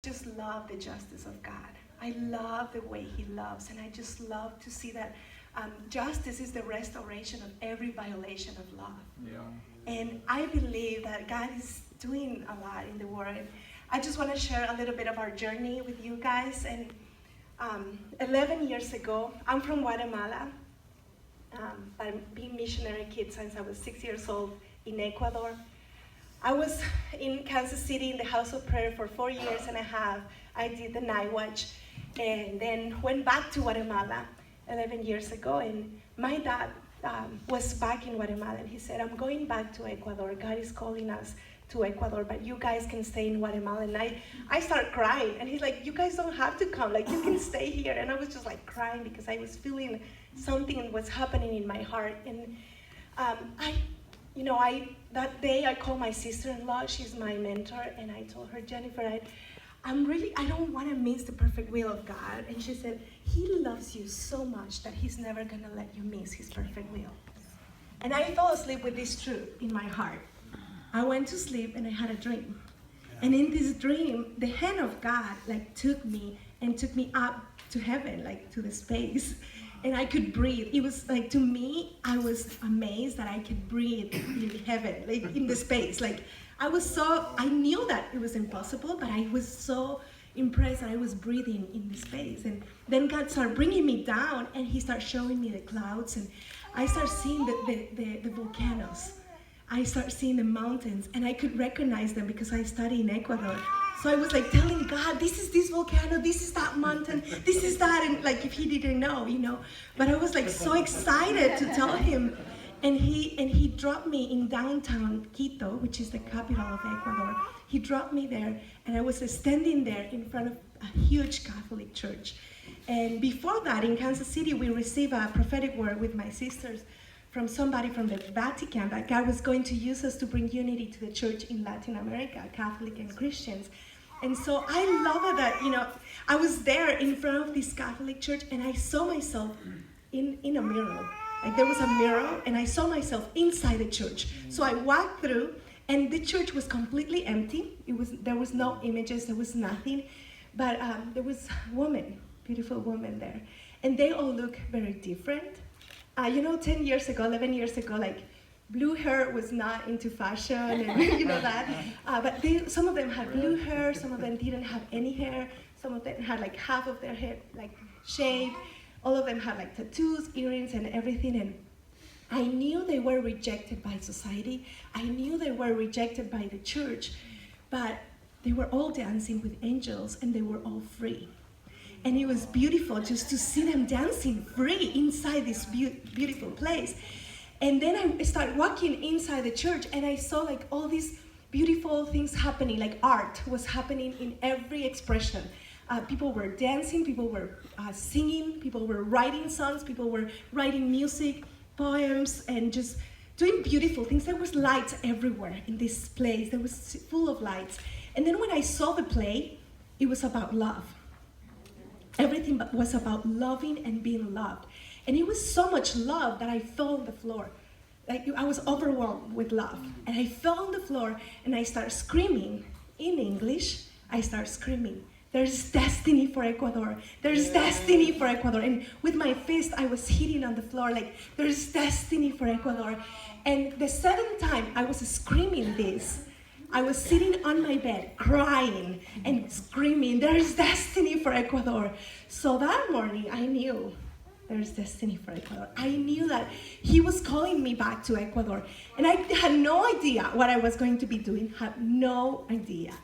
Just love the justice of God. I love the way He loves, and I just love to see that justice is the restoration of every violation of love. Yeah. And I believe that God is doing a lot in the world. I just want to share a little bit of our journey with you guys. And 11 years ago, I'm from Guatemala. I've been missionary kid since I was 6 years old in Ecuador. I was in Kansas City in the house of prayer for 4 years and a half. I did the night watch and then went back to Guatemala 11 years ago. And my dad was back in Guatemala, and he said, I'm going back to Ecuador. God is calling us to Ecuador, but you guys can stay in Guatemala. And I started crying, and he's like, you guys don't have to come, like you can stay here. And I was just like crying because I was feeling something was happening in my heart. And that day I called my sister-in-law, she's my mentor, and I told her, Jennifer, I don't want to miss the perfect will of God. And she said, He loves you so much that He's never going to let you miss His perfect will. And I fell asleep with this truth in my heart. I went to sleep and I had a dream. And in this dream, the hand of God took me up to heaven, to the space. And I could breathe. It was to me, I was amazed that I could breathe in heaven, in the space. I knew that it was impossible, but I was so impressed that I was breathing in the space. And then God started bringing me down, and He started showing me the clouds, and I started seeing the volcanoes. I started seeing the mountains, and I could recognize them because I study in Ecuador. So I was telling God, this is this volcano, this is that mountain, this is that, and if He didn't know. But I was so excited to tell Him. And he dropped me in downtown Quito, which is the capital of Ecuador. He dropped me there, and I was standing there in front of a huge Catholic church. And before that, in Kansas City, we received a prophetic word with my sisters from somebody from the Vatican that God was going to use us to bring unity to the church in Latin America, Catholic and Christians. And so I love it that, I was there in front of this Catholic church, and I saw myself in a mirror. There was a mirror, and I saw myself inside the church. So I walked through, and the church was completely empty. There was no images, there was nothing. But there was a woman, beautiful woman there. And they all look very different. 10 years ago, 11 years ago, blue hair was not into fashion, and that. But some of them had blue hair, some of them didn't have any hair, some of them had half of their hair shaved. All of them had tattoos, earrings, and everything. And I knew they were rejected by society. I knew they were rejected by the church, but they were all dancing with angels, and they were all free. And it was beautiful just to see them dancing free inside this beautiful place. And then I started walking inside the church, and I saw all these beautiful things happening, art was happening in every expression. People were dancing, people were singing, people were writing songs, people were writing music, poems, and just doing beautiful things. There was lights everywhere in this place. There was full of lights. And then when I saw the play, it was about love. Everything was about loving and being loved. And it was so much love that I fell on the floor. I was overwhelmed with love. And I fell on the floor, and I started screaming. In English, I started screaming, there's destiny for Ecuador. There's destiny for Ecuador. And with my fist, I was hitting on the floor there's destiny for Ecuador. And the seventh time I was screaming this, I was sitting on my bed crying and screaming, there's destiny for Ecuador. So that morning, I knew there's destiny for Ecuador. I knew that He was calling me back to Ecuador. And I had no idea what I was going to be doing, had no idea.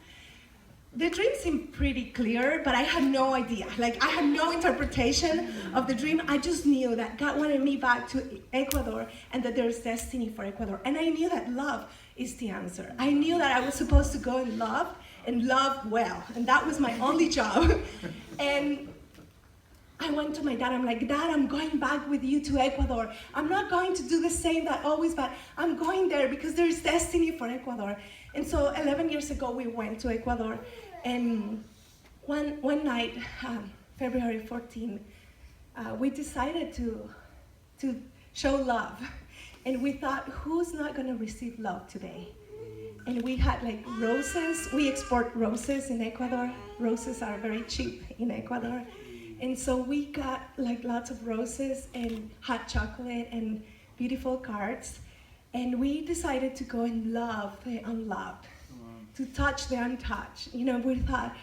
The dream seemed pretty clear, but I had no idea. I had no interpretation of the dream. I just knew that God wanted me back to Ecuador, and that there's destiny for Ecuador. And I knew that love is the answer. I knew that I was supposed to go and love well. And that was my only job. And I went to my dad. I'm like, Dad, I'm going back with you to Ecuador. I'm not going to do the same that always, but I'm going there because there's destiny for Ecuador. And so 11 years ago, we went to Ecuador. And one night, February 14, we decided to show love. And we thought, who's not going to receive love today? and we had like roses. We export roses in Ecuador. Roses are very cheap in Ecuador. And so we got like lots of roses and hot chocolate and beautiful cards. And we decided to go and love the unloved, to touch the untouched. You know, we thought,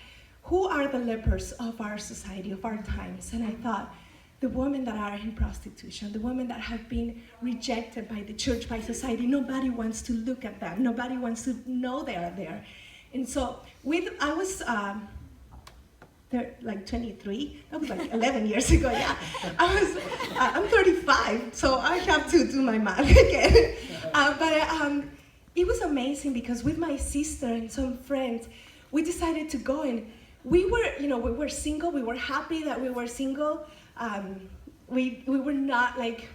who are the lepers of our society, of our times? And I thought, the women that are in prostitution, the women that have been rejected by the church, by society. Nobody wants to look at them. Nobody wants to know they are there. And so I was like 23. That was like 11 years ago, yeah. I'm 35, so I have to do my math again. But it was amazing because with my sister and some friends, we decided to go, and we were single. We were happy that we were single. We were not like,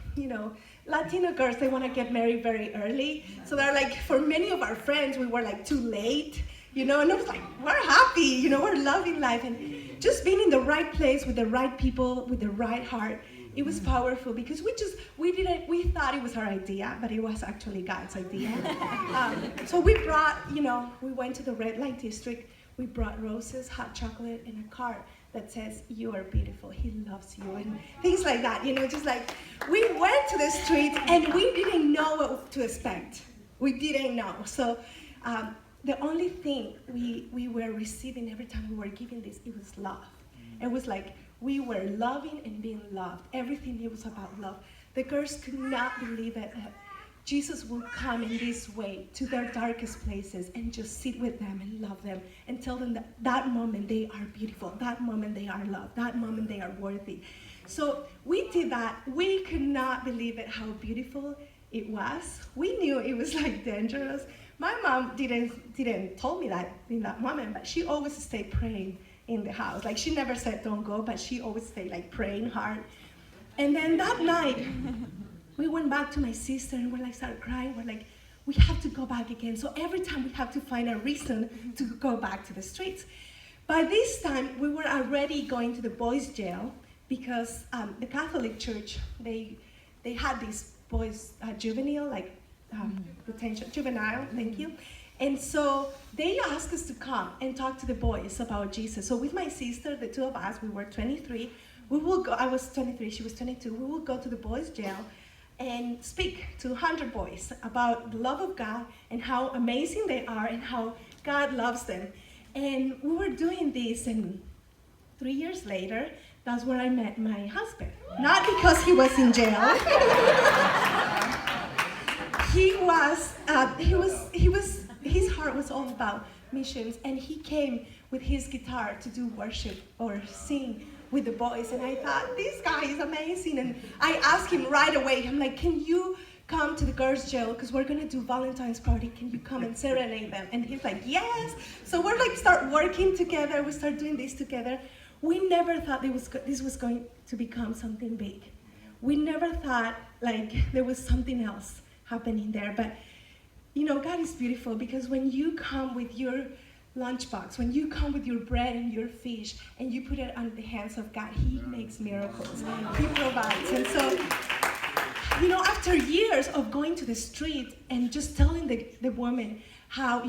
Latino girls, they want to get married very early. So they're like, for many of our friends, we were like too late, and I was like, we're happy, we're loving life. And just being in the right place with the right people, with the right heart, it was powerful because we thought it was our idea, but it was actually God's idea. So we brought, we went to the red light district, we brought roses, hot chocolate, and a card that says, you are beautiful, he loves you, and things like that, just like, we went to the street and we didn't know what to expect. We didn't know. So the only thing we were receiving every time we were giving this, it was love. It was like, we were loving and being loved. Everything, it was about love. The girls could not believe it. Jesus will come in this way to their darkest places and just sit with them and love them and tell them that moment they are beautiful, that moment they are loved, that moment they are worthy. So we did that. We could not believe it, how beautiful it was. We knew it was like dangerous. My mom didn't tell me that in that moment, but she always stayed praying in the house. Like, she never said don't go, but she always stayed like praying hard. And then that night, we went back to my sister and we started crying. We're like, we have to go back again. So every time we have to find a reason to go back to the streets. By this time, we were already going to the boys' jail because the Catholic Church, they had these boys juvenile, juvenile, thank you. And so they asked us to come and talk to the boys about Jesus. So with my sister, the two of us, we were 23. We will go. I was 23, she was 22. We will go to the boys' jail and speak to 100 boys about the love of God and how amazing they are and how God loves them. And we were doing this, and 3 years later, that's where I met my husband. Not because he was in jail. His heart was all about missions, and he came with his guitar to do worship or sing with the boys, and I thought, this guy is amazing. And I asked him right away, I'm like, can you come to the girls' jail, because we're going to do Valentine's party, can you come and serenade them? And he's like, yes. So we're like, start working together, we start doing this together. We never thought this was going to become something big. We never thought like there was something else happening there. But God is beautiful, because when you come with your lunchbox, when you come with your bread and your fish and you put it on the hands of God, he makes miracles. He provides. And so, after years of going to the street and just telling the woman how,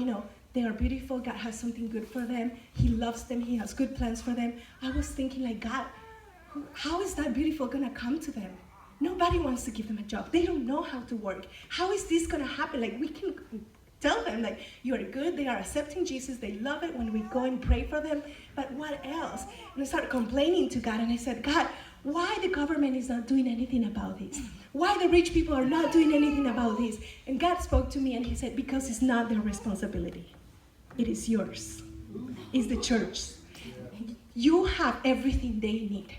they are beautiful, God has something good for them, he loves them, he has good plans for them, I was thinking like, God, how is that beautiful gonna come to them? Nobody wants to give them a job. They don't know how to work. How is this gonna happen? Like, we can tell them, like, you are good, they are accepting Jesus, they love it when we go and pray for them, but what else? And I started complaining to God, and I said, God, why the government is not doing anything about this? Why the rich people are not doing anything about this? And God spoke to me, and he said, because it's not their responsibility. It is yours. It's the church. You have everything they need.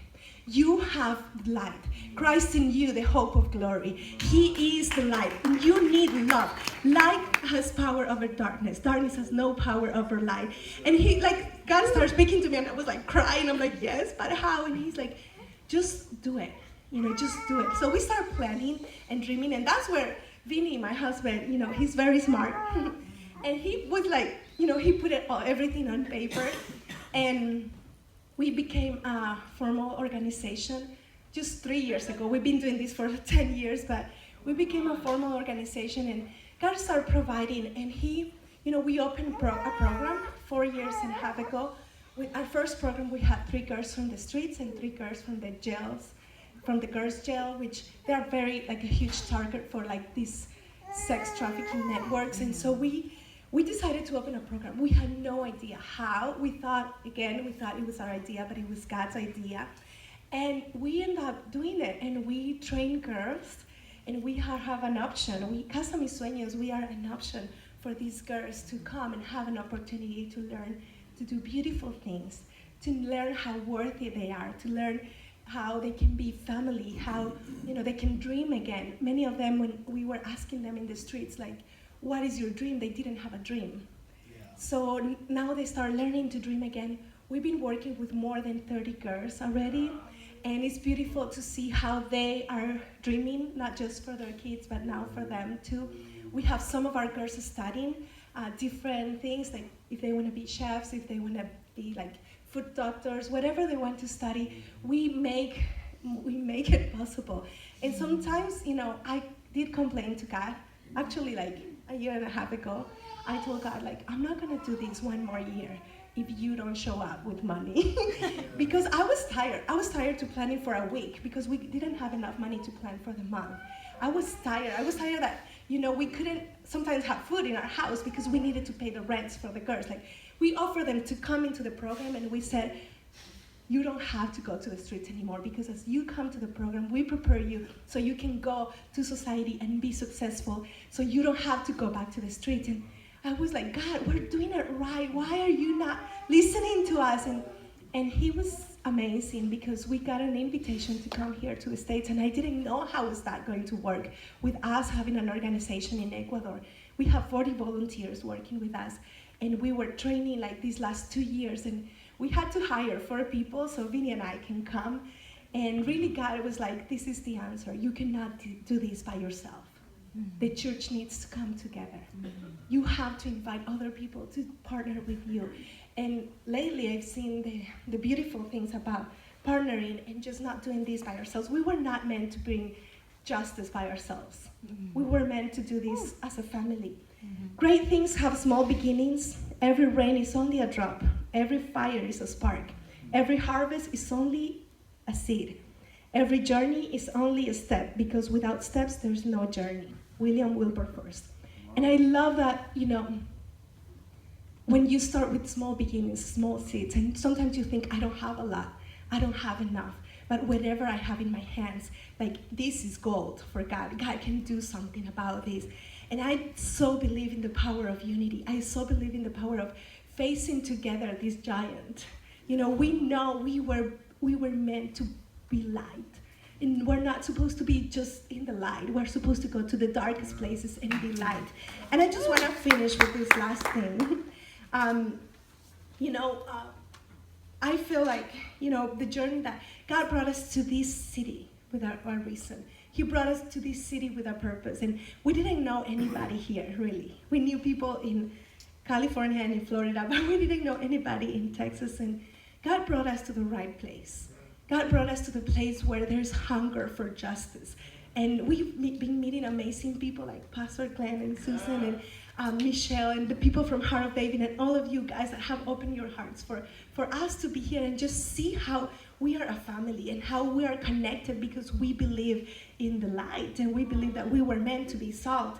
You have light. Christ in you, the hope of glory. He is the light. You need love. Light has power over darkness. Darkness has no power over light. And God started speaking to me, and I was like crying. I'm like, yes, but how? And he's like, just do it. Just do it. So we started planning and dreaming, and that's where Vinny, my husband, he's very smart. And he was like, he put everything on paper, and we became a formal organization just 3 years ago. We've been doing this for 10 years, but we became a formal organization, and God started providing, and he we opened a program 4 years and a half ago. With our first program, we had 3 girls from the streets and 3 girls from the jails, from the girls' jail, which they are very like a huge target for like these sex trafficking networks. And so we decided to open a program. We had no idea how. We thought it was our idea, but it was God's idea. And we ended up doing it, and we train girls, and we have an option. Casa Mis Sueños, we are an option for these girls to come and have an opportunity to learn to do beautiful things, to learn how worthy they are, to learn how they can be family, how they can dream again. Many of them, when we were asking them in the streets, like, what is your dream? They didn't have a dream. Yeah. So now they start learning to dream again. We've been working with more than 30 girls already, and it's beautiful to see how they are dreaming, not just for their kids, but now for them too. We have some of our girls studying different things, like if they want to be chefs, if they want to be like food doctors, whatever they want to study, we make it possible. And sometimes, I did complain to God. Actually, like a year and a half ago, I told God, like, I'm not gonna do this one more year if you don't show up with money. Because I was tired. I was tired to plan it for a week because we didn't have enough money to plan for the month. I was tired that, we couldn't sometimes have food in our house because we needed to pay the rents for the girls. Like, we offered them to come into the program, and we said, you don't have to go to the streets anymore, because as you come to the program, we prepare you so you can go to society and be successful, so you don't have to go back to the streets. And I was like, God, we're doing it right. Why are you not listening to us? And he was amazing, because we got an invitation to come here to the States, and I didn't know how is that going to work with us having an organization in Ecuador. We have 40 volunteers working with us, and we were training like these last 2 years, and we had to hire 4 people so Vinny and I can come. And really, God was like, this is the answer. You cannot do this by yourself. Mm-hmm. The church needs to come together. Mm-hmm. You have to invite other people to partner with you. And lately, I've seen the beautiful things about partnering and just not doing this by ourselves. We were not meant to bring justice by ourselves. Mm-hmm. We were meant to do this as a family. Mm-hmm. Great things have small beginnings. Every rain is only a drop. Every fire is a spark. Every harvest is only a seed. Every journey is only a step, because without steps, there's no journey. William Wilberforce. And I love that, when you start with small beginnings, small seeds, and sometimes you think, I don't have a lot, I don't have enough, but whatever I have in my hands, like, this is gold for God. God can do something about this. And I so believe in the power of unity. I so believe in the power of facing together this giant. We know we were meant to be light. And we're not supposed to be just in the light. We're supposed to go to the darkest places and be light. And I just want to finish with this last thing. I feel like, the journey that God brought us to this city without our reason. He brought us to this city with a purpose. And we didn't know anybody here, really. We knew people in California and in Florida, but we didn't know anybody in Texas. And God brought us to the right place. God brought us to the place where there's hunger for justice. And we've been meeting amazing people like Pastor Glenn and Susan and Michelle and the people from Heart of David and all of you guys that have opened your hearts for us to be here and just see how we are a family and how we are connected, because we believe in the light and we believe that we were meant to be salt.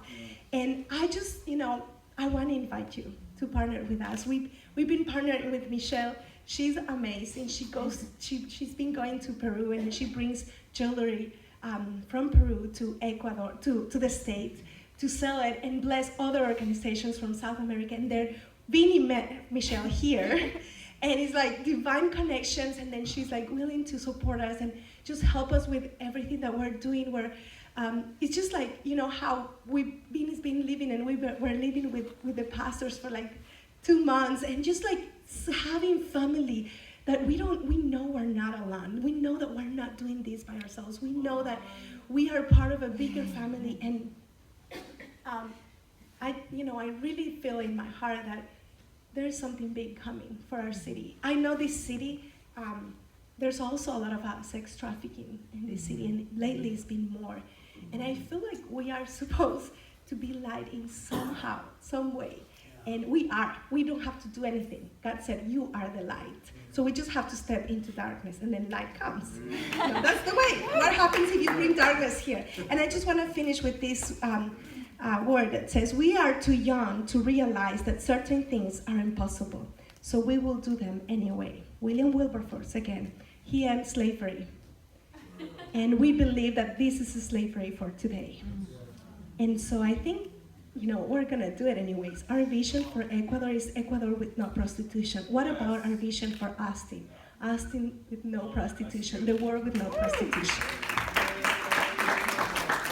And I just, I want to invite you to partner with us. We've been partnering with Michelle. She's amazing. She's been going to Peru, and she brings jewelry from Peru to Ecuador, to the States, to sell it and bless other organizations from South America. And Vinny met Michelle here, and it's like divine connections. And then she's like willing to support us and just help us with everything that we're doing. It's just like, how Vinny's been living, and we're living with the pastors for like 2 months, and just like having family that we know we're not alone. We know that we're not doing this by ourselves. We know that we are part of a bigger family. And I really feel in my heart that there's something big coming for our city. I know this city, there's also a lot of sex trafficking in this city, and lately it's been more. And I feel like we are supposed to be light in some way. And we are. We don't have to do anything. God said, you are the light. So we just have to step into darkness, and then light comes. So that's the way. What happens if you bring darkness here? And I just want to finish with this word that says, we are too young to realize that certain things are impossible. So we will do them anyway. William Wilberforce, again, he ends slavery. And we believe that this is a slavery for today. And so I think, we're going to do it anyways. Our vision for Ecuador is Ecuador with no prostitution. What about our vision for Austin? Austin with no prostitution, the world with no prostitution.